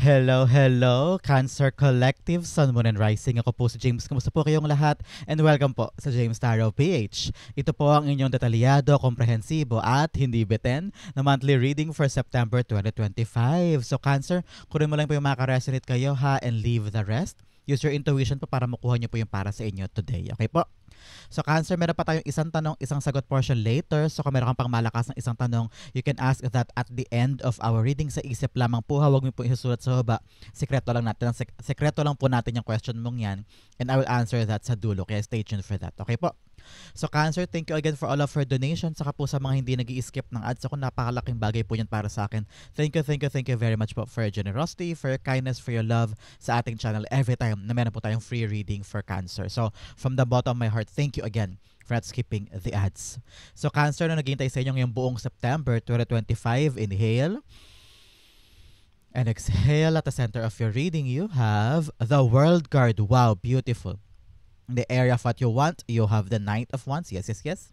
Hello, hello, Cancer Collective, Sun, Moon, and Rising. Ako po si James. Kumusta po kayong lahat? And welcome po sa James Tarot PH. Ito po ang inyong detalyado, komprehensibo at hindi beten na monthly reading for September 2025. So Cancer, kunin mo lang po yung makaresonate kayo ha and leave the rest. Use your intuition po para makuha niyo po yung para sa inyo today. Okay po? So Cancer, meron pa tayong isang tanong, isang sagot portion later. So kung meron kang pang malakas ng isang tanong, you can ask that at the end of our reading. Sa isip lamang po ha, huwag mo po isusulat sa baba. Sekreto lang natin. Sekreto lang po natin yung question mong yan. And I will answer that sa dulo. Kaya stay tuned for that. Okay po? So Cancer, thank you again for all of your donations. Saka po sa mga hindi nag-i-skip ng ads ako, napakalaking bagay po yan para sa akin. Thank you very much po for your generosity, for your kindness, for your love sa ating channel every time na meron po tayong free reading for Cancer. So from the bottom of my heart, thank you again for not skipping the ads. So Cancer, na naghihintay sa inyo ngayong buong September 2025, inhale. And exhale. At the center of your reading, you have the World card. Wow, beautiful. In the area of what you want, you have the Knight of Wands. Yes, yes, yes.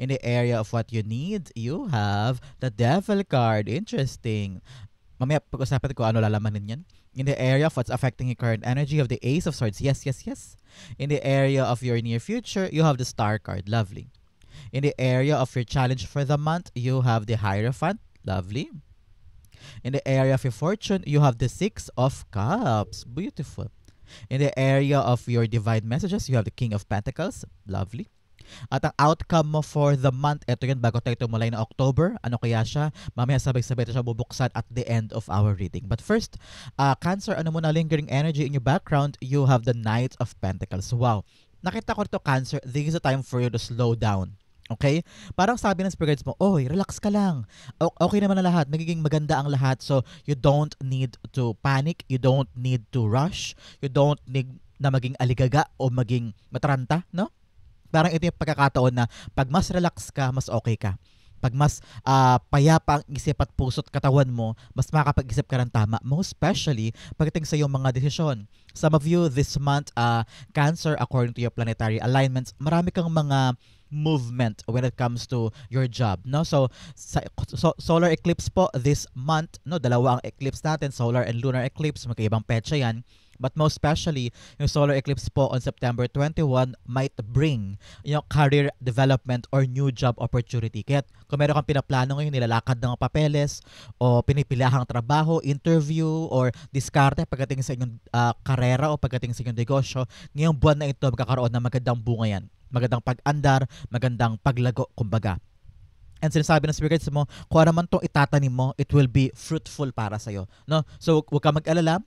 In the area of what you need, you have the Devil card. Interesting. Mamaya pag-usapan ko ano lalamanin yan. In the area of what's affecting your current energy, of the Ace of Swords. Yes, yes, yes. In the area of your near future, you have the Star card. Lovely. In the area of your challenge for the month, you have the Hierophant. Lovely. In the area of your fortune, you have the Six of Cups. Beautiful. In the area of your divine messages, you have the King of Pentacles. Lovely. At ang outcome mo for the month, ito yun, bago tayo tumulay na October. Ano kaya siya? Mamaya sabay-sabay ito siya bubuksan at the end of our reading. But first, Cancer, ano muna lingering energy in your background? You have the Knight of Pentacles. Wow. Nakita ko ito, Cancer, this is a time for you to slow down. Okay? Parang sabi ng spirit guides mo, oy, relax ka lang. Okay naman na lahat. Magiging maganda ang lahat. So, you don't need to panic. You don't need to rush. You don't need na maging aligaga o maging mataranta, no? Parang ito yung pagkakataon na pag mas relax ka, mas okay ka. Pag mas payapa ang isip at puso't katawan mo, mas makakapag-isip ka ng tama. Most especially, pagdating sa iyong mga desisyon. Some of you this month, Cancer, according to your planetary alignments, marami kang mga movement when it comes to your job, no? So solar eclipse po this month, no? Dalawa ang eclipse natin, solar and lunar eclipse, magkaibang petsa yan. But most especially, yung solar eclipse po on September 21 might bring yung career development or new job opportunity. Kaya kung meron kang pinaplano ngayon, nilalakad ng papeles o pinipilahang trabaho, interview, or diskarte pagdating sa inyong karera o pagdating sa inyong negosyo, ngayong buwan na ito magkakaroon ng magandang bunga yan. Magandang pag-andar, magandang paglago, kumbaga. And sinasabi ng spirit guides mo, kung ano man itong itatanim mo, it will be fruitful para sa'yo. No? So, huwag ka mag-alala.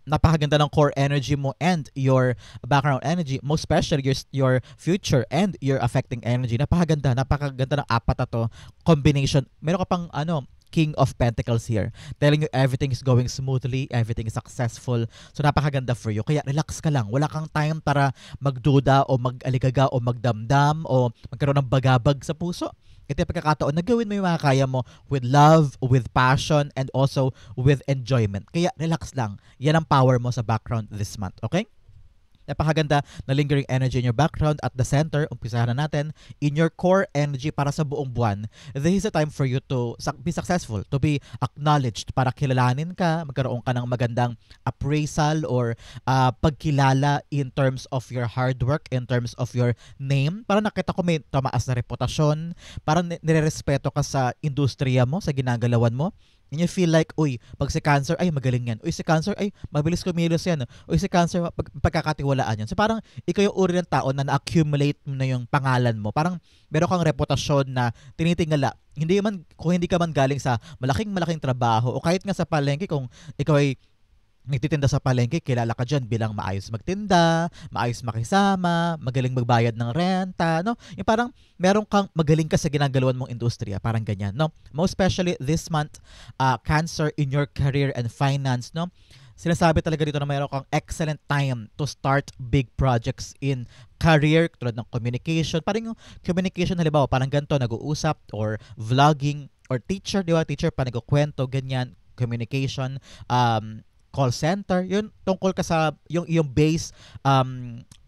Napakaganda ng core energy mo and your background energy, most especially your future and your affecting energy. Napakaganda ng apat na to combination. Meron ka pang King of Pentacles here, telling you everything is going smoothly, everything is successful. So napakaganda for you. Kaya relax ka lang. Wala kang time para magduda o mag-aligaga o magdamdam o magkaroon ng bagabag sa puso. Ito yung pagkakataon na gawin mo yung mga kaya mo with love, with passion, and also with enjoyment. Kaya relax lang. Yan ang power mo sa background this month. Okay? Napakaganda na lingering energy in your background. At the center, umpisahan na natin, in your core energy para sa buong buwan, this is a time for you to be successful, to be acknowledged, para kilalanin ka, magkaroon ka ng magandang appraisal or pagkilala in terms of your hard work, in terms of your name. Para nakita ko may tamaas na reputasyon, parang nirerespeto ka sa industriya mo, sa ginagalawan mo. And you feel like, uy, pag si Cancer, ay magaling yan. Uy, si Cancer, ay mabilis kumilos yan. Uy, si Cancer, pagkakatiwalaan yan. So parang ikaw yung uri ng tao na na-accumulate mo na yung pangalan mo. Parang meron kang reputasyon na tinitingala. Kung hindi ka man galing sa malaking trabaho o kahit nga sa palengke, kung ikaw ay nagtitinda sa palengke, kilala ka dyan bilang maayos magtinda, maayos makisama, magaling magbayad ng renta, no? Yung parang meron kang magaling ka sa ginagalawan mong industriya, parang ganyan, no? Most especially this month, Cancer, in your career and finance, no? Sinasabi talaga dito na mayroon kang excellent time to start big projects in career, tulad ng communication. Parang yung communication, halimbawa, parang ganito, nag-uusap, or vlogging, or teacher, di ba? Teacher, pa nagkukwento, ganyan, communication, call center, yun tungkol ka sa yung base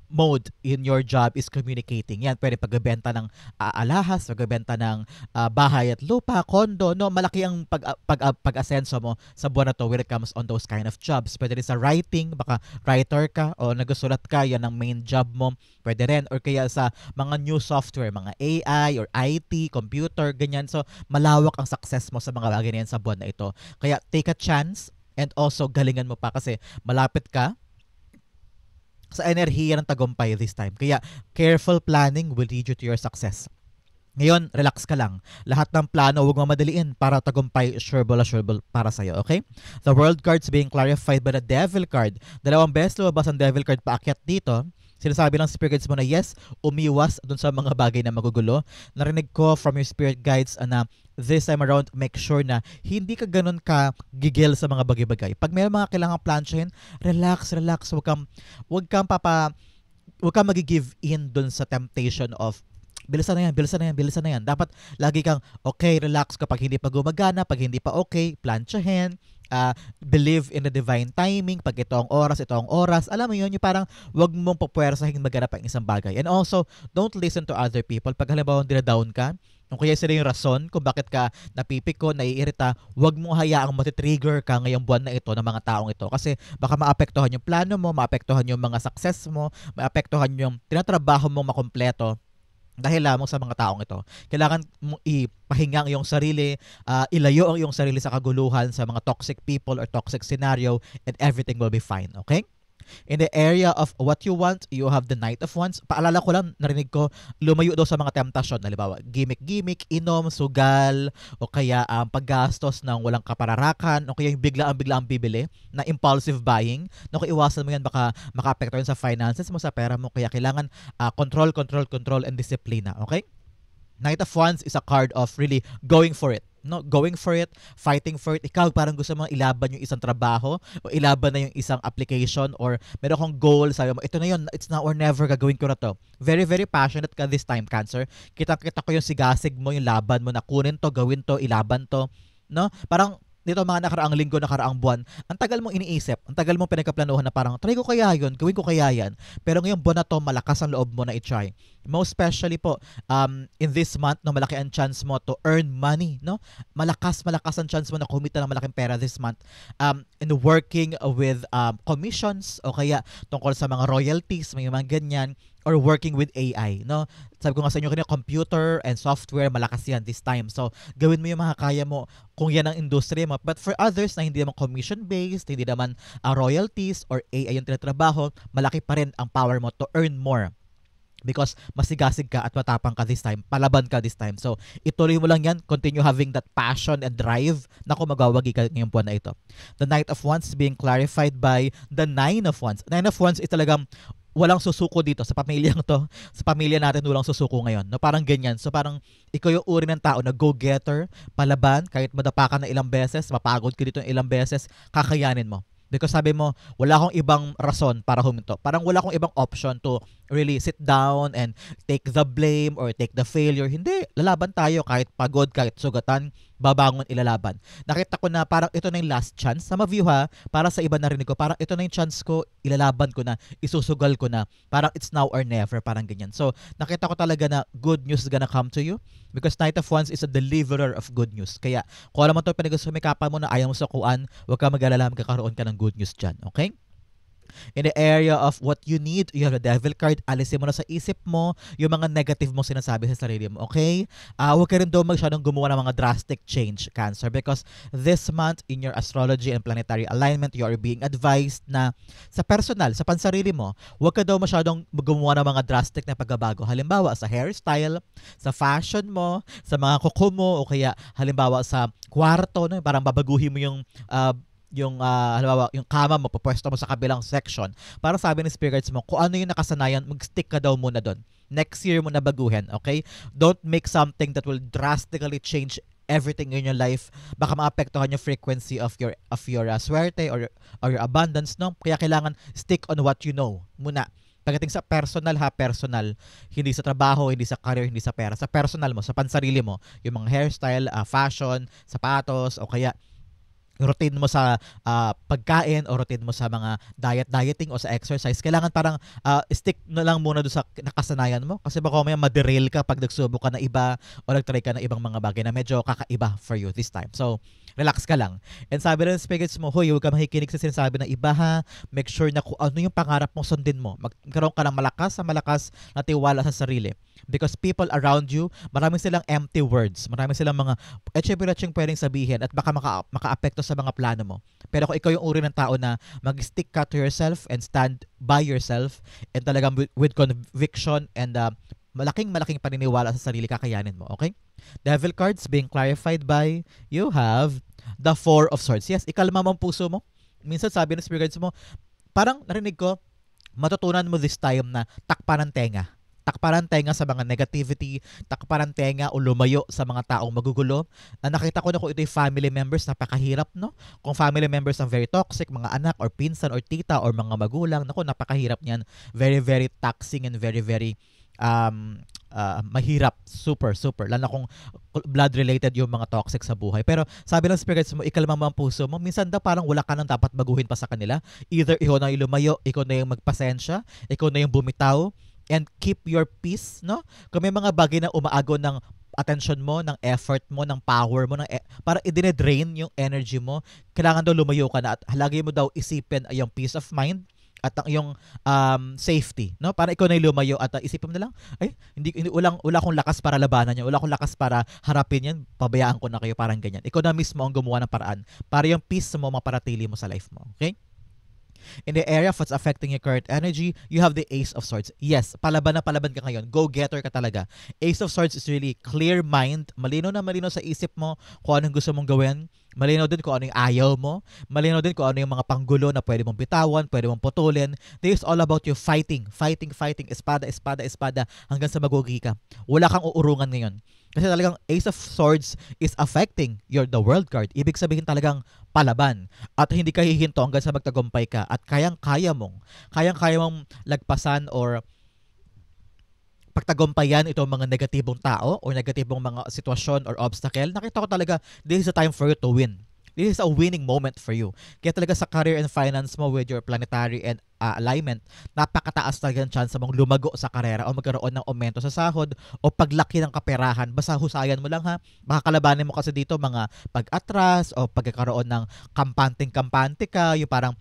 mode in your job is communicating. Yan, pwede pagbebenta ng alahas, pagbebenta ng bahay at lupa, kondo, no? Malaki ang pag-asenso mo sa buwan na to when it comes on those kind of jobs. Pwede rin sa writing, baka writer ka o nagusulat ka, yan ang main job mo. Pwede rin, or kaya sa mga new software, mga AI or IT, computer, ganyan. So, malawak ang success mo sa mga bagay na yan sa buwan na ito. Kaya, take a chance and also galingan mo pa kasi malapit ka sa enerhiya ng tagumpay this time. Kaya, careful planning will lead you to your success. Ngayon, relax ka lang. Lahat ng plano, huwag mamadaliin para tagumpay, sureball para sa'yo, okay? The world card's being clarified by the devil card. 2 beses lumabas ang devil card paakyat dito. Sinasabi ng spirit guides mo na yes, umiwas dun sa mga bagay na magugulo. Narinig ko from your spirit guides na this time around, make sure na hindi ka ganun ka gigil sa mga bagay-bagay. Pag may mga kailangang plansyahin, relax. Huwag kang magi-give in dun sa temptation of bilisan na yan. Dapat lagi kang okay, relax kapag hindi pa gumagana, pag hindi pa okay, plansyahin. Believe in the divine timing. Pag ito ang oras. Alam mo yun, yung parang wag mong papuwersahin maganap ang isang bagay. And also, don't listen to other people. Pag halimbawa dinadown ka, kung kaya sila yung rason kung bakit ka napipiko, naiirita, wag mong hayaang matitrigger ka ngayong buwan na ito ng mga taong ito. Kasi baka maapektuhan yung plano mo, maapektuhan yung mga success mo, maapektuhan yung tinatrabaho mong makompleto dahil lamang sa mga taong ito. Kailangan mong ipahinga ang iyong sarili, ilayo ang iyong sarili sa kaguluhan, sa mga toxic people or toxic scenario, and everything will be fine, okay? In the area of what you want, you have the Knight of Wands. Paalala ko lang, narinig ko, lumayo daw sa mga temptasyon. Halimbawa, gimmick, inom, sugal, o kaya paggastos ng walang kapararakan, o kaya yung bigla-bigla bibili na impulsive buying. Kung iwasan mo yan, baka maka-apekto yun sa finances mo, sa pera mo. Kaya kailangan control, and disiplina. Okay? Knight of Wands is a card of really going for it. No, going for it, fighting for it. Ikaw parang gusto mo ilaban yung isang trabaho o ilaban na yung isang application or meron kang goal, sabi mo, ito na yun, it's now or never, gagawin ko na to. Very, very passionate ka this time, Cancer. Kita ko yung sigasig mo, yung laban mo na kunin to, gawin to, ilaban to. No? Parang dito mga nakaraang linggo, nakaraang buwan, ang tagal mong iniisip, ang tagal mong pinagkaplanuhan na parang, try ko kaya yun, gawin ko kaya yan. Pero ngayong buwan na to, malakas ang loob mo na i-try. Most especially po, in this month, no, malaki ang chance mo to earn money, no? Malakas ang chance mo na kumita ng malaking pera this month. In working with commissions, o kaya tungkol sa mga royalties, may mga ganyan, or working with AI, no? Sabi ko nga sa inyo kanina, computer and software, malakas yan this time. So, gawin mo yung mga kaya mo kung yan ang industry mo. But for others na hindi naman commission-based, hindi naman royalties or AI yung tinatrabaho, malaki pa rin ang power mo to earn more. Because masigasig ka at matapang ka this time, palaban ka this time. So, ituloy mo lang yan, continue having that passion and drive na kung magwawagi ka ngayong buwan na ito. The Knight of Wands being clarified by the Nine of Wands. Nine of Wands is talagang walang susuko dito sa pamilyang to. Sa pamilya natin walang susuko ngayon. No, parang ganyan. So parang ikaw yung uri ng tao na go-getter, palaban, kahit madapa ka na ilang beses, mapagod ka dito ilang beses, kakayanin mo. Because sabi mo, wala akong ibang rason para huminto. Parang wala akong ibang option to really sit down and take the blame or take the failure. Hindi, lalaban tayo kahit pagod, kahit sugatan, babangon, ilalaban. Nakita ko na parang ito na yung last chance. Sama view ha, para sa iba narinig ko, parang ito na yung chance ko, ilalaban ko na, isusugal ko na. Parang it's now or never, parang ganyan. So, nakita ko talaga na good news is gonna come to you because Knight of Wands is a deliverer of good news. Kaya, kung alam mo ito, pinag-sumikapan mo na ayaw mo sakuan, huwag ka mag-alala, magkakaroon ka ng good news dyan. Okay? In the area of what you need, you have the devil card. Alisin mo na sa isip mo yung mga negative mong sinasabi sa sarili mo. Okay? Huwag ka rin daw masyadong gumawa ng mga drastic change, Cancer. Because this month, in your astrology and planetary alignment, you are being advised na sa personal, sa pansarili mo, huwag ka daw masyadong gumawa ng mga drastic na pagbabago. Halimbawa, sa hairstyle, sa fashion mo, sa mga kuko mo, o kaya halimbawa sa kwarto, no? Parang babaguhin mo halimbawa, yung kama mo, papwesto mo sa kabilang section. Para sabi ng spirits mo, kung ano yung nakasanayan, mag-stick ka daw muna doon. Next year mo na baguhin, okay? Don't make something that will drastically change everything in your life. Baka maapektuhan yung frequency of your swerte or your abundance, no? Kaya kailangan stick on what you know muna. Pagdating sa personal, hindi sa trabaho, hindi sa career, hindi sa pera. Sa personal mo, sa pansarili mo, yung mga hairstyle, fashion, sapatos, o kaya routine mo sa pagkain o routine mo sa mga dieting o sa exercise, kailangan parang stick na lang muna doon sa nakasanayan mo kasi baka may ma-derail ka pag nagsubok ka na iba o nagtry ka na ibang mga bagay na medyo kakaiba for you this time. So, relax ka lang. And sabi rin sa spirits mo, hoy, huwag ka makikinig sa sinasabi ng iba ha. Make sure na kung ano yung pangarap mong sundin mo. Magkaroon ka ng malakas na tiwala sa sarili. Because people around you, marami silang empty words. Marami silang mga etche-biracheng pwedeng sabihin at baka maka-apekto sa mga plano mo. Pero kung ikaw yung uri ng tao na mag-stick ka to yourself and stand by yourself and talagang with conviction and malaking paniniwala sa sarili, kakayanin mo. Okay? Devil cards being clarified by you have the Four of Swords. Yes, ikalma mo ang puso mo. Minsan sabi ng spirit guides mo, parang narinig ko, matutunan mo this time na takpan ng tenga. Takpan ng tenga sa mga negativity, takpan ng tenga o lumayo sa mga taong magugulo. Nakita ko na kung ito yung family members, napakahirap, no? Kung family members ang very toxic, mga anak or pinsan or tita or mga magulang, naku, napakahirap niyan. Very, very taxing and very, very mahirap. Super. Lalo kung blood-related yung mga toxic sa buhay. Pero sabi ng spirits mo, ikalma mo ang puso mo. Minsan daw parang wala ka nang dapat baguhin pa sa kanila. Either ikaw na yung lumayo, ikaw na yung magpasensya, ikaw na yung bumitaw, and keep your peace, no? Kung may mga bagay na umaago ng attention mo, ng effort mo, ng power mo, para i-drain yung energy mo, kailangan daw lumayo ka na at lagi mo daw isipin yung peace of mind at ang iyong safety, no? Para ikaw na lumayo at isipin mo na lang, ay, wala akong lakas para labanan yan, wala akong lakas para harapin yan, pabayaan ko na kayo, parang ganyan. Ikaw na mismo ang gumawa ng paraan para yung peace mo maparatili mo sa life mo, okay? In the area of what's affecting your current energy, you have the Ace of Swords. Yes, palaban ka ngayon. Go-getter ka talaga. Ace of Swords is really clear mind. Malinaw na malinaw sa isip mo kung anong gusto mong gawin. Malinaw din kung ano yung ayaw mo. Malinaw din kung ano yung mga panggulo na pwede mong bitawan, pwede mong putulin. This is all about you fighting. Espada, hanggang sa magugi ka. Wala kang uurungan ngayon. Kasi talagang Ace of Swords is affecting the World card. Ibig sabihin talagang palaban. At hindi ka hihinto hanggang sa magtagumpay ka. At kayang-kaya mong lagpasan or pagtagumpayan itong mga negatibong tao o negatibong mga sitwasyon or obstacle. Nakita ko talaga, this is a time for you to win. This is a winning moment for you. Kaya talaga sa career and finance mo with your planetary and alignment, napakataas talaga ang chance mong lumago sa karera o magkaroon ng aumento sa sahod o paglaki ng kaperahan. Basta husayan mo lang ha. Baka kalabanin mo kasi dito mga pag-atras o pagkakaroon ng kampante ka, yung parang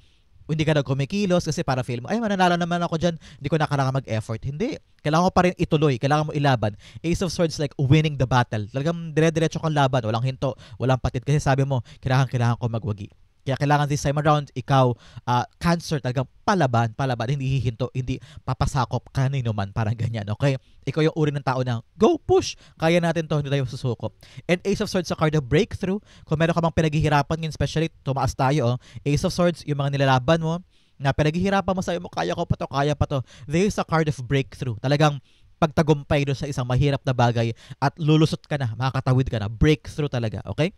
hindi ka na kumikilos kasi para feel mo, ay mananalo naman ako dyan, hindi ko na kailangan mag-effort. Hindi. Kailangan mo pa rin ituloy. Kailangan mo ilaban. Ace of Swords like winning the battle. Talagang dire-diretso kang laban. Walang hinto, walang patid. Kasi sabi mo, kailangan ko magwagi. Kaya kailangan this time around, ikaw, Cancer, talagang palaban, hindi hihinto, hindi papasakop kanino man, parang ganyan, okay? Ikaw yung uri ng tao na, go, push, kaya natin to, hindi tayo susuko. And Ace of Swords sa card of breakthrough, kung meron ka bang pinaghihirapan, yun, especially, tumaas tayo, Ace of Swords, yung mga nilalaban mo, na pinaghihirapan mo, sabi mo, kaya pa to, there is a card of breakthrough, talagang, pagtagumpay doon sa isang mahirap na bagay at lulusot ka na, makakatawid ka na, breakthrough talaga, okay?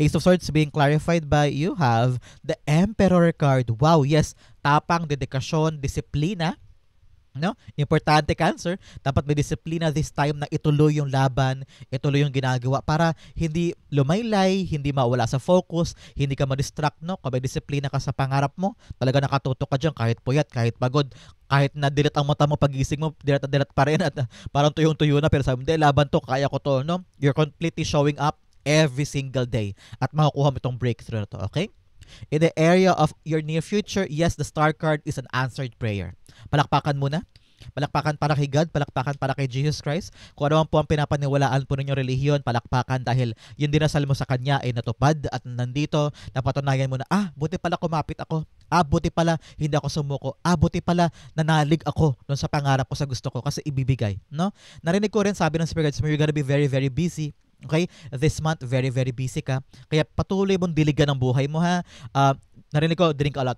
Ace of Swords being clarified by you have the Emperor card. Wow, yes, tapang, dedikasyon, disiplina, no? Importante, Cancer, dapat may disiplina this time na ituloy yung laban, ituloy yung ginagawa para hindi lumaylay, hindi mawala sa focus, hindi ka ma-distract, no? Kung may disiplina ka sa pangarap mo, talaga nakatutok ka dyan kahit puyat, kahit pagod, kahit na dilat ang mata mo pagising mo, dilat pa rin at parang tuyong-tuyo na, pero sabi mo, hindi, laban to, kaya ko to, no? You're completely showing up every single day at makukuha mo itong breakthrough na to, okay? In the area of your near future, yes, the Star card is an answered prayer. Palakpakan muna. Palakpakan para kay God, palakpakan para kay Jesus Christ. Kung ano man po ang pinapaniwalaan po ninyong relihiyon, palakpakan dahil yung dinasal mo sa Kanya ay natupad at nandito, napatunayan mo na, buti pala kumapit ako. Buti pala hindi ako sumuko. Buti pala nanalig ako doon sa pangarap ko, sa gusto ko kasi ibibigay. No? Narinig ko rin, sabi ng Spirit, you're gonna be very, very busy. Okay? This month, very, very busy ka. Kaya patuloy mong diligan ang buhay mo, ha? Narinig ko, drink a lot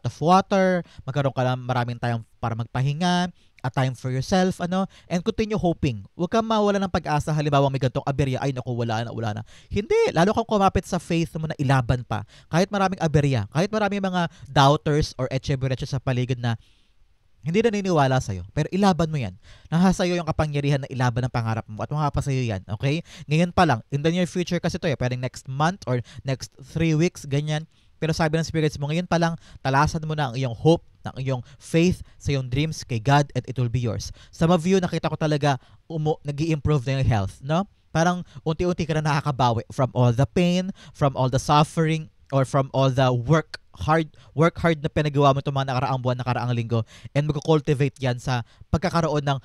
of water, magkaroon ka ng maraming time para magpahinga, a time for yourself, and continue hoping. Huwag kang mawala ng pag-asa, halimbawa may gantong aberya, ay naku, wala na. Hindi, lalo kang kumapit sa faith mo na ilaban pa. Kahit maraming aberya, kahit maraming mga doubters or etchebereche sa paligid na hindi naniniwala sa'yo. Pero ilaban mo yan. Nasa sa'yo yung kapangyarihan na ilaban ng pangarap mo at makapasa'yo yan. Okay? Ngayon pa lang. In the near future kasi to pwedeng next month or next 3 weeks, ganyan. Pero sabi ng spirits mo, ngayon pa lang, talasan mo na ang iyong hope, ang iyong faith sa iyong dreams kay God and it will be yours. Some of you, nakita ko talaga, nag-i-improve na yung health, no? Parang unti-unti ka na nakakabawi from all the pain, from all the suffering, or from all the work hard na pinagawa mo itong mga nakaraang buwan, nakaraang linggo, and magko-cultivate yan sa pagkakaroon ng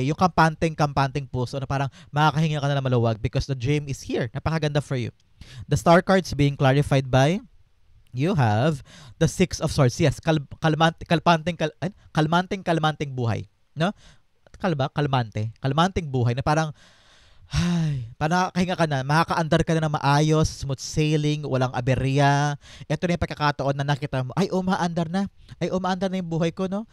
yung kampanteng puso na parang makakahinga ka na maluwag because the dream is here. Napakaganda for you. The star cards being clarified by you have the Six of Swords. Yes, kalmanteng buhay. No? Kalmanteng buhay na parang panakahinga ka na, makaka-andar ka na ng maayos, smooth sailing, walang aberya. Ito na yung pagkakataon na nakita mo, umaandar na yung buhay ko, no?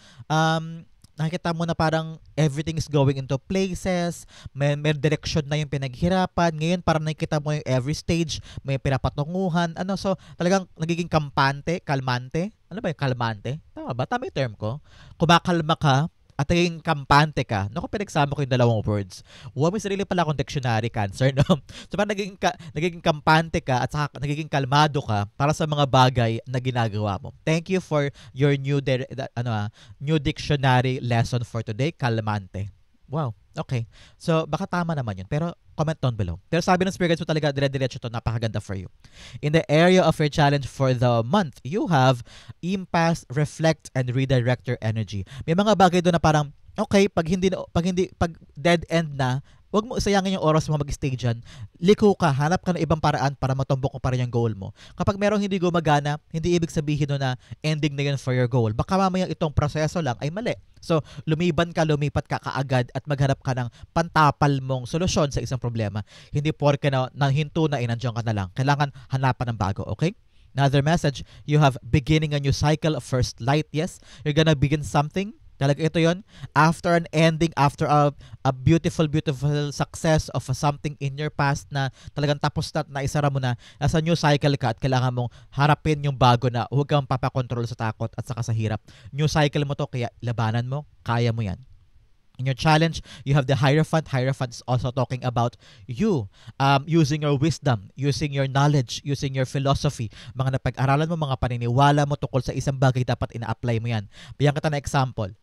Nakita mo na parang everything is going into places, may direction na yung pinaghirapan. Ngayon parang nakikita mo yung every stage, may pinapatunguhan. So talagang nagiging kalmante. Ano ba yung kalmante? Tama ba? Tama yung term ko. Kumakalma ka, at naging kampante ka. Naku, pinagsama ko yung dalawang words. May sarili pala akong dictionary, Cancer, no? So, parang nagiging kampante ka at saka nagiging kalmado ka para sa mga bagay na ginagawa mo. Thank you for your new dictionary lesson for today, kalmante. Wow, okay. So, baka tama naman yun. Pero, comment down below. Pero sabi ng spirits mo talaga, dire-diretso to, napakaganda for you. In the area of your challenge for the month, you have impasse, reflect, and redirect your energy. May mga bagay doon na parang, okay, pag dead end na, huwag mo isayangin yung oras mo mag-stay dyan. Liko ka, hanap ka ng ibang paraan para matumbok mo pa rin yung goal mo. Kapag merong hindi gumagana, hindi ibig sabihin no na ending na yun for your goal. Baka mamaya itong proseso lang ay mali. So, lumipat ka kaagad at maghanap ka ng pantapal mong solusyon sa isang problema. Hindi porke na hinto na nandiyan ka na lang. Kailangan hanapan ng bago, okay? Another message, you have beginning a new cycle of first light. Yes, you're gonna begin something. Talaga ito yon. After an ending, after a beautiful success of something in your past na talagang tapos na isara mo na, nasa new cycle ka at kailangan mong harapin yung bago na huwag kang papakontrol sa takot at saka sa hirap. New cycle mo to, kaya labanan mo, kaya mo yan. In your challenge, you have the Hierophant. Hierophant is also talking about you using your wisdom, using your knowledge, using your philosophy. Mga napag-aralan mo, mga paniniwala mo tungkol sa isang bagay, dapat ina-apply mo yan. Bigyan kita na example.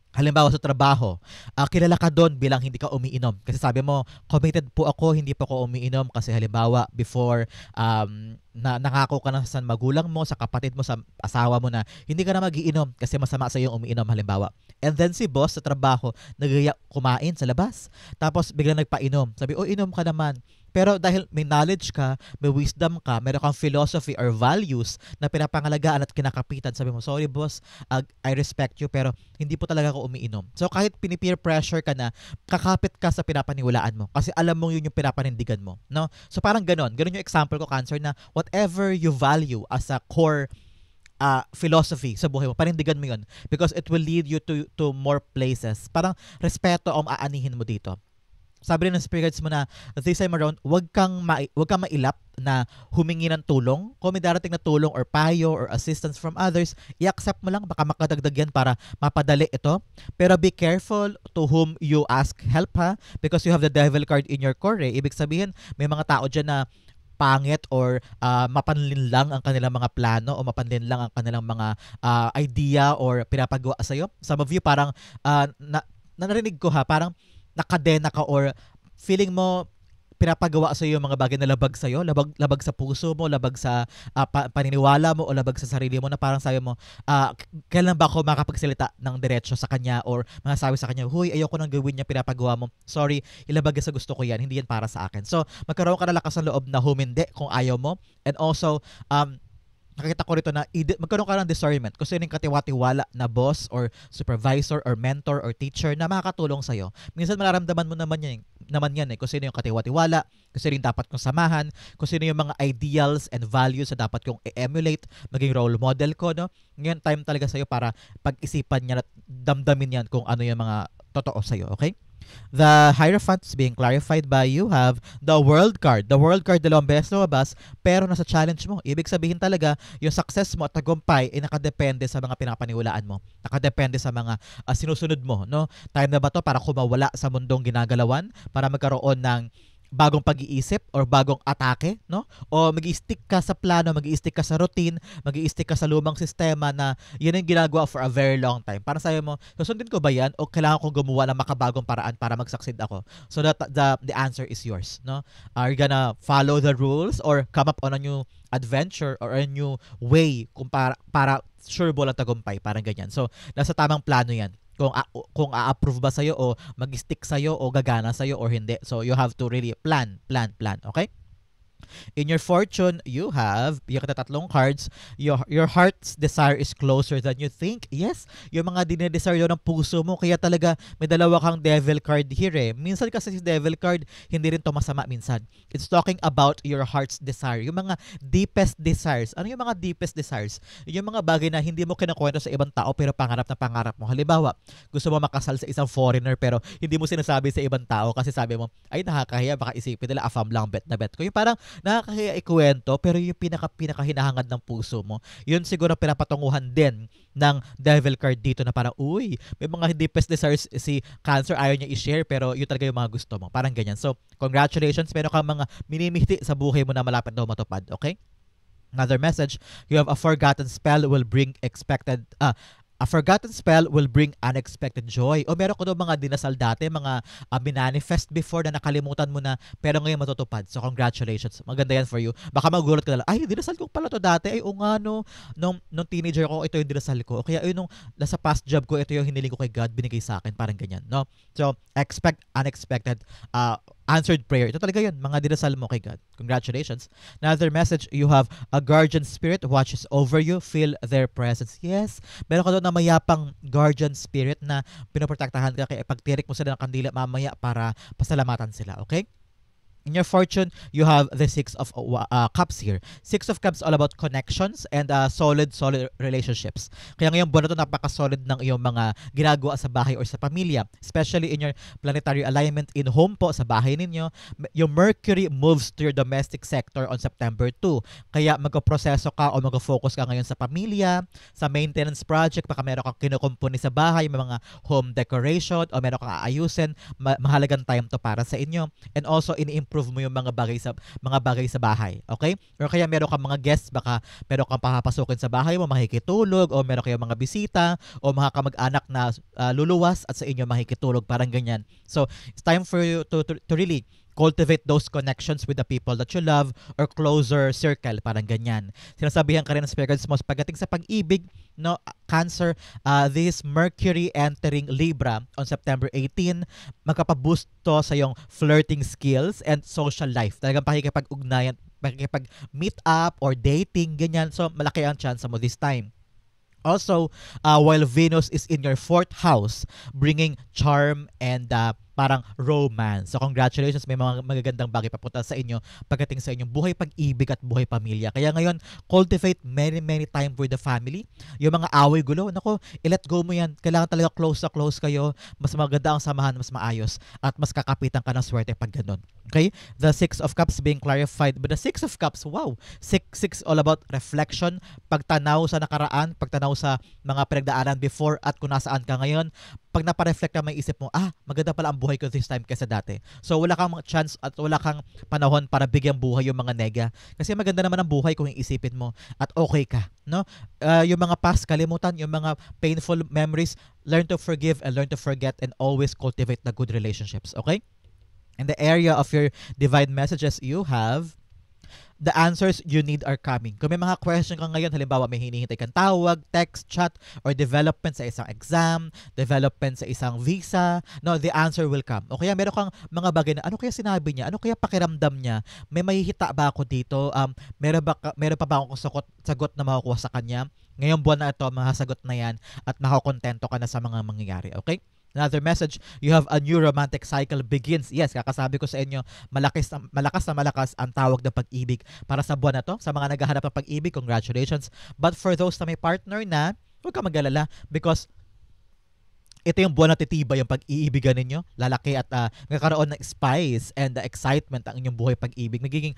Halimbawa sa trabaho, kilala ka doon bilang hindi ka umiinom. Kasi sabi mo, committed po ako, hindi po ako umiinom. Kasi halimbawa, before, nangako ka na sa magulang mo, sa kapatid mo, sa asawa mo na hindi ka na magiinom kasi masama sa iyong umiinom halimbawa. And then si boss sa trabaho, nagaya kumain sa labas. Tapos biglang nagpainom. Sabi, inom ka naman. Pero dahil may knowledge ka, may wisdom ka, meron kang philosophy or values na pinapangalagaan at kinakapitan, sabi mo, sorry boss, I respect you, pero hindi po talaga ako umiinom. So kahit pinipeer pressure ka na, kakapit ka sa pinapaniwalaan mo kasi alam mo yun yung pinapanindigan mo. No? So parang ganon yung example ko, Cancer, na whatever you value as a core philosophy sa buhay mo, panindigan mo yun because it will lead you to more places. Parang respeto ang aanihin mo dito. Sabi rin ng spirits mo na this time around, wag kang mailap na humingi ng tulong. Kung may darating na tulong or payo or assistance from others, i-accept mo lang, baka makadagdag yan para mapadali ito. Pero be careful to whom you ask help, ha, because you have the devil card in your core. Ibig sabihin, may mga tao dyan na pangit or mapanlin lang ang kanilang mga plano o mapanlin lang ang kanilang mga idea or pinapagawa sa'yo. Some of you parang narinig ko, ha, parang nakadena ka or feeling mo pinapagawa sa iyo mga bagay na labag sa iyo, labag sa puso mo, labag sa paniniwala mo o labag sa sarili mo na parang sabi mo, kailan ba ako makapagsalita ng diretso sa kanya or mga sabi sa kanya, huy, ayoko nang gawin niya pinapagawa mo. Sorry, ilabag sa gusto ko yan, hindi yan para sa akin. So, magkaroon ka na lakas ng loob na humindi kung ayaw mo. And also, nakita ko rito na magkaroon ka ng discernment kung sino yung katiwa-tiwala na boss or supervisor or mentor or teacher na makakatulong sa'yo. Minsan mararamdaman mo naman yan kung sino yung katiwa-tiwala, kung sino yung dapat kong samahan, kung sino yung mga ideals and values na dapat kong i-emulate, maging role model ko, no? Ngayon, time talaga sa'yo para pag-isipan niya at damdamin yan kung ano yung mga totoo sa'yo, okay? The Hierophant is being clarified by you have the World card. The World card dalawang beses lumabas pero nasa challenge mo. Ibig sabihin talaga yung success mo at tagumpay ay nakadepende sa mga pinapaniwalaan mo. Nakadepende sa mga sinusunod mo. No? Time na ba to para kumawala sa mundong ginagalawan? Para magkaroon ng bagong pag-iisip or bagong atake, no? O mag-i-stick ka sa plano, mag-i-stick ka sa routine, mag-i-stick ka sa lumang sistema na yun ang ginagawa for a very long time. Para sabi mo, susundin ko ba yan o kailangan kong gumawa ng makabagong paraan para mag-succeed ako? So that the answer is yours, no? Are you gonna follow the rules or come up on a new adventure or a new way kung para sure ball ang tagumpay, parang ganyan. So, nasa tamang plano yan kung a-approve ba sa'yo o mag-stick sa'yo o gagana sa'yo or hindi. So, you have to really plan. Okay? In your fortune, you have, yung tatlong cards, your heart's desire is closer than you think. Yes, yung mga dinedesire ng puso mo, kaya talaga may dalawa kang devil card here eh. Minsan kasi si devil card, hindi rin to masama minsan. It's talking about your heart's desire. Yung mga deepest desires. Ano yung mga deepest desires? Yung mga bagay na hindi mo kinakwento sa ibang tao pero pangarap na pangarap mo. Halimbawa, gusto mo makasal sa isang foreigner pero hindi mo sinasabi sa ibang tao kasi sabi mo, ay nakakahiya, baka isipin nila afam lang bet na bet ko. Yung parang nakakahiya ikwento pero yung pinakahinahangad ng puso mo, yun siguro pinapatunguhan din ng devil card dito na parang, uy, may mga deepest desires si Cancer, ayaw niya i-share pero yun talaga yung mga gusto mo. Parang ganyan. So, congratulations, meron kang mga minimiti sa buhay mo na malapit daw matupad. Okay? Another message, you have a forgotten spell will bring a forgotten spell will bring unexpected joy. O meron ko daw mga dinasal dati, mga minanifest before na nakalimutan mo na pero ngayon matutupad. So congratulations. Maganda yan for you. Baka magulat ka na lang, ay dinasal ko pala to dati. Ay o nga no, nung teenager ko, ito yung dinasal ko. O kaya nung nasa past job ko, ito yung hiniling ko kay God, binigay sa akin. Parang ganyan. No? So expect unexpected answered prayer. Ito talaga yun, mga dinasal mo kay God. Congratulations. Another message, you have a guardian spirit watches over you. Feel their presence. Yes, meron ka doon na mayapang guardian spirit na pinoprotektahan ka kaya pagtirik mo sila ng kandila mamaya para pasalamatan sila. Okay? In your fortune, you have the Six of Cups here. Six of Cups all about connections and solid relationships. Kaya ngayong buwan na ito, napaka-solid ng iyong mga ginagawa sa bahay or sa pamilya. Especially in your planetary alignment in home po, sa bahay ninyo. Yung Mercury moves to your domestic sector on September 2. Kaya magpo-proseso ka o mag-focus ka ngayon sa pamilya, sa maintenance project, baka meron kang kinukumpuni sa bahay, may mga home decoration o meron kang aayusin. Mahalagang time to para sa inyo. And also, ini-improve mo yung mga bagay sa bahay. Okay? Or kaya meron kang mga guests, baka meron kang papapasukin sa bahay mo, makikitulog, o meron kayong mga bisita, o mga kamag-anak na luluwas at sa inyo makikitulog, parang ganyan. So, it's time for you to really cultivate those connections with the people that you love or closer circle, parang ganyan. Sinasabihan ka rin ng spirit guides mo pagdating sa pag-ibig, no, Cancer, this Mercury entering Libra on September 18, magkapaboost to sa yung flirting skills and social life. Talagang pakikipag-ugnayan, pakikipag-meet up or dating, ganyan. So, malaki ang chance mo this time. Also, while Venus is in your 4th house, bringing charm and parang romance. So congratulations, may mga magagandang bagay papunta sa inyo pagdating sa inyong buhay pag-ibig at buhay pamilya. Kaya ngayon, cultivate many time with the family. Yung mga away gulo, nako, i-let go mo yan. Kailangan talaga close kayo. Mas maganda ang samahan, mas maayos at mas kakapitan ka ng swerte pag ganun. Okay? The Six of Cups being clarified. But the Six of Cups, wow, six all about reflection, pagtanaw sa nakaraan, pagtanaw sa mga pinagdaanan before at kung nasaan ka ngayon. Pag napareflect ka, may isip mo, maganda pala ang buhay ko this time kaysa dati. So wala kang chance at wala kang panahon para bigyang buhay yung mga nega. Kasi maganda naman ang buhay kung iisipin mo at okay ka. No? Yung mga past, kalimutan, yung mga painful memories, learn to forgive and learn to forget and always cultivate the good relationships. Okay? In the area of your divine messages, you have the answers you need are coming. Kung may mga question ka ngayon, halimbawa may hinihintay kang tawag, text, chat, or development sa isang exam, development sa isang visa, no, the answer will come. O kaya meron kang mga bagay na, ano kaya sinabi niya? Ano kaya pakiramdam niya? May mahihita ba ako dito? Meron pa ba akong sagot na makukuha sa kanya? Ngayong buwan na ito, masasagot na yan at makakontento ka na sa mga mangyayari. Okay? Another message, you have a new romantic cycle begins. Yes, kakasabi ko sa inyo, malakas na malakas ang tawag ng pag-ibig para sa buwan na to. Sa mga naghahanap ng pag-ibig, congratulations. But for those na may partner na, huwag ka mag-alala because ito yung buwan na titiba yung pag-iibigan ninyo. Lalaki at magkakaroon ng spice and excitement ang inyong buhay pag-ibig. Magiging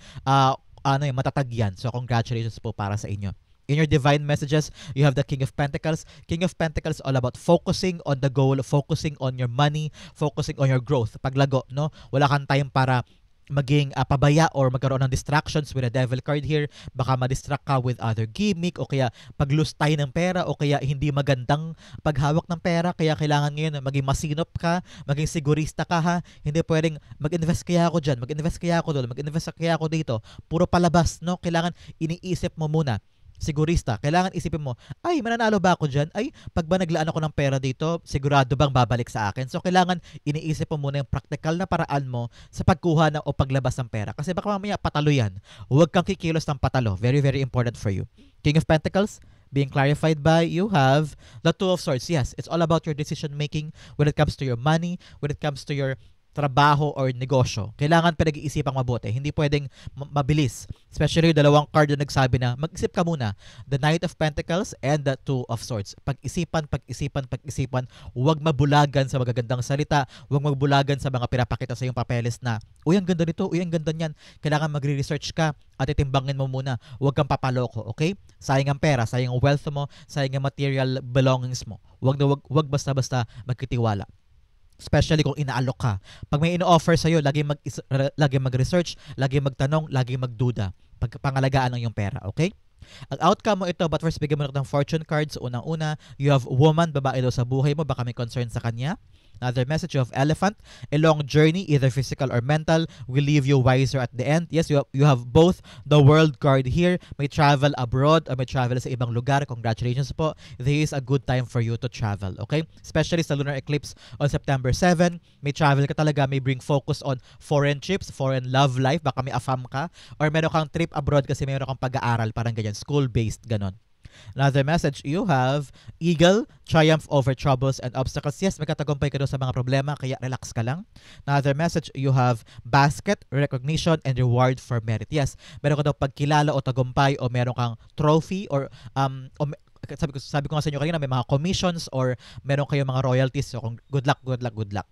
matatag yan. So congratulations po para sa inyo. In your divine messages, you have the King of Pentacles. King of Pentacles all about focusing on the goal, focusing on your money, focusing on your growth. Paglago, no? Wala kang time para maging pabaya or magkaroon ng distractions with a devil card here. Baka ma-distract ka with other gimmick o kaya pag-lose tayo ng pera o kaya hindi magandang paghawak ng pera. Kaya kailangan ngayon maging masinop ka, maging sigurista ka ha. Hindi pwedeng mag-invest kaya ako dyan, mag-invest kaya ako doon, mag-invest kaya ako dito. Puro palabas, no? Kailangan iniisip mo muna. Sigurista, kailangan isipin mo, ay, mananalo ba ako dyan? Ay, pag ba naglaan ako ng pera dito, sigurado bang babalik sa akin? So, kailangan iniisip mo muna yung practical na paraan mo sa pagkuha na o paglabas ng pera. Kasi baka mamaya patalo yan. Huwag kang kikilos ng patalo. Very, very important for you. King of Pentacles, being clarified by, you have the Two of Swords. Yes, it's all about your decision making when it comes to your money, when it comes to your trabaho or negosyo. Kailangan pinag-iisipang mabuti. Hindi pwedeng mabilis. Especially yung dalawang card na nagsabi na mag-isip ka muna. The Knight of Pentacles and the Two of Swords. Pag-isipan, pag-isipan, pag-isipan. Huwag mabulagan sa magagandang salita. Huwag mabulagan sa mga pinapakita sa iyong papeles na, uy, ang ganda nito, uy, ang ganda niyan. Kailangan magre-research ka at itimbangin mo muna. Huwag kang papaloko, okay? Sayang ang pera, sayang ang wealth mo, sayang ang material belongings mo. Huwag basta-basta magkitiwala. Especially kung inaalok ka. Pag may ino-offer sa'yo, lagi mag-research, lagi magtanong, lagi magduda. Pangalagaan ang iyong pera, okay? Ang outcome mo ito, but first bigyan mo ng fortune cards. Unang-una, you have woman, babae daw sa buhay mo, baka may concern sa kanya. Another message, you have elephant, a long journey, either physical or mental, will leave you wiser at the end. Yes, you have both the world card here. May travel abroad or may travel sa ibang lugar. Congratulations po. This is a good time for you to travel, okay? Especially sa lunar eclipse on September 7. May travel ka talaga, may bring focus on foreign trips, foreign love life, baka may afam ka, or meron kang trip abroad kasi meron kang pag-aaral, parang ganyan, school-based, ganon. Another message, you have eagle, triumph over troubles and obstacles. Yes, magkatagumpay ka doon sa mga problema, kaya relax ka lang. Another message, you have basket, recognition, and reward for merit. Yes, meron ka daw pagkilala o tagumpay o meron kang trophy or sabi ko nga sa inyo kanina, may mga commissions or meron kayong mga royalties. So, good luck, good luck, good luck.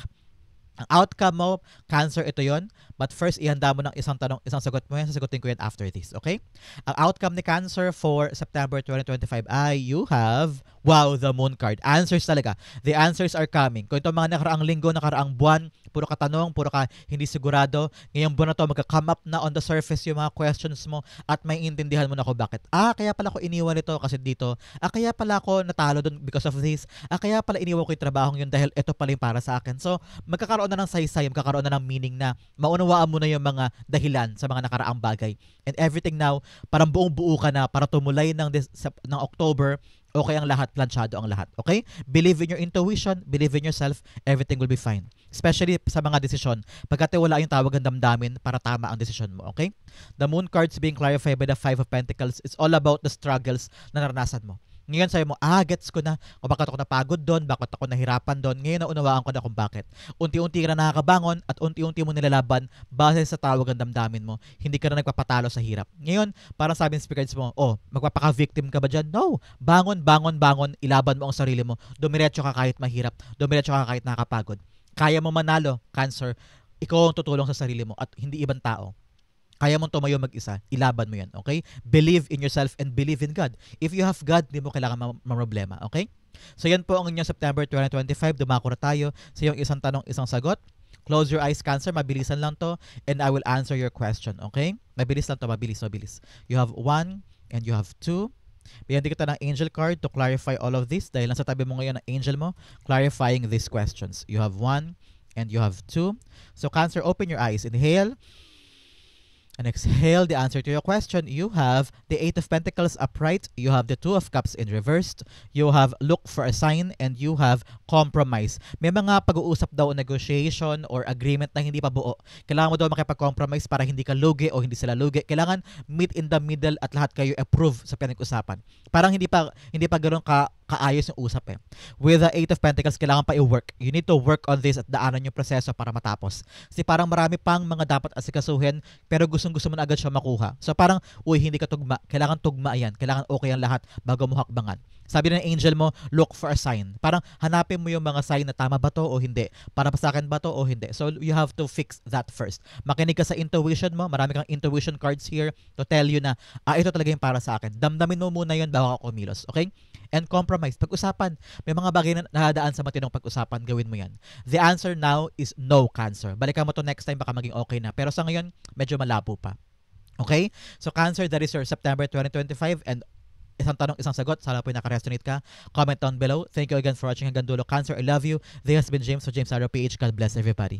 Ang outcome mo, Cancer, ito yon. But first, ihanda mo ng isang tanong, isang sagot mo yan. Sasagutin ko yan after this, okay? Ang outcome ni Cancer for September 2025 ay you have, wow, the moon card. Answers talaga. The answers are coming. Kung ito mga nakaraang linggo, nakaraang buwan, puro ka tanong, puro ka hindi sigurado, ngayong buwan na to, magka-come up na on the surface yung mga questions mo at may intindihan mo na kung bakit. Kaya pala ko iniwan ito kasi dito. Kaya pala ako natalo dun because of this. Kaya pala iniwan ko yung trabahong yun dahil ito pala yung para sa akin. So, magkakaroon na ng saysay, magkakaroon na ng meaning na maunawaan mo na yung mga dahilan sa mga nakaraang bagay. And everything now, parang buong-buo ka na para tumulay ng October, okay ang lahat, planchado ang lahat. Okay? Believe in your intuition, believe in yourself, everything will be fine. Especially sa mga desisyon. Pagkatiwala yung tawag ng damdamin para tama ang desisyon mo. Okay? The moon cards being clarified by the Five of Pentacles, it's all about the struggles na naranasan mo. Ngayon sabi mo, gets ko na kung bakit ako napagod doon, bakit ako nahirapan doon. Ngayon naunawaan ko na kung bakit. Unti-unti ka na nakakabangon at unti-unti mo nilalaban base sa tawag ng damdamin mo. Hindi ka na nagpapatalo sa hirap. Ngayon, parang sabi ng spirits mo, magpapaka-victim ka ba dyan? No. Bangon, bangon, bangon. Ilaban mo ang sarili mo. Dumiretso ka kahit mahirap. Dumiretso ka kahit nakakapagod. Kaya mo manalo, Cancer. Ikaw ang tutulong sa sarili mo at hindi ibang tao. Kaya mong tumayo mag-isa, ilaban mo yan, okay? Believe in yourself and believe in God. If you have God, di mo kailangan problema, okay? So yan po ang inyong September 2025. Dumako na tayo sa iyong isang tanong, isang sagot. Close your eyes, Cancer. Mabilisan lang to and I will answer your question, okay? Mabilis lang to, mabilis. You have 1 and you have 2. Bigyan din kita ng angel card to clarify all of this dahil nasa tabi mo ngayon ang angel mo clarifying these questions. You have 1 and you have 2. So Cancer, open your eyes. Inhale. And exhale the answer to your question. You have the Eight of Pentacles upright. You have the Two of Cups in reversed. You have look for a sign. And you have compromise. May mga pag-uusap daw o negotiation or agreement na hindi pa buo. Kailangan mo daw makipag-compromise para hindi ka lugi o hindi sila lugi. Kailangan meet in the middle at lahat kayo approve sa pinag-usapan. Parang hindi pa ganoon ka kaayos yung usap eh. With the Eight of Pentacles, kailangan pa i-work. You need to work on this at daanan yung proseso para matapos. Kasi parang marami pang mga dapat asikasuhin, pero gustong-gusto mo na agad siya makuha. So parang, uy, hindi ka tugma. Kailangan tugma yan. Kailangan okay ang lahat bago mo hakbangan. Sabi ng angel mo, look for a sign. Parang hanapin mo yung mga sign na tama ba to o hindi. Para sa akin ba to o hindi. So you have to fix that first. Makinig ka sa intuition mo. Marami kang intuition cards here to tell you na, ito talaga yung para sa akin. Damdamin mo muna yun bago ka kumilos. Okay? And compromise. Pag-usapan. May mga bagay na nadaan sa matinong pag-usapan. Gawin mo yan. The answer now is no, Cancer. Balikan mo to next time, baka maging okay na. Pero sa ngayon, medyo malabo pa. Okay? So Cancer, that is your September 2025 and isang tanong, isang sagot. Sana po naka-resonate ka. Comment down below. Thank you again for watching hanggang dulo. Cancer, I love you. This has been James for James Arrow PH. God bless everybody.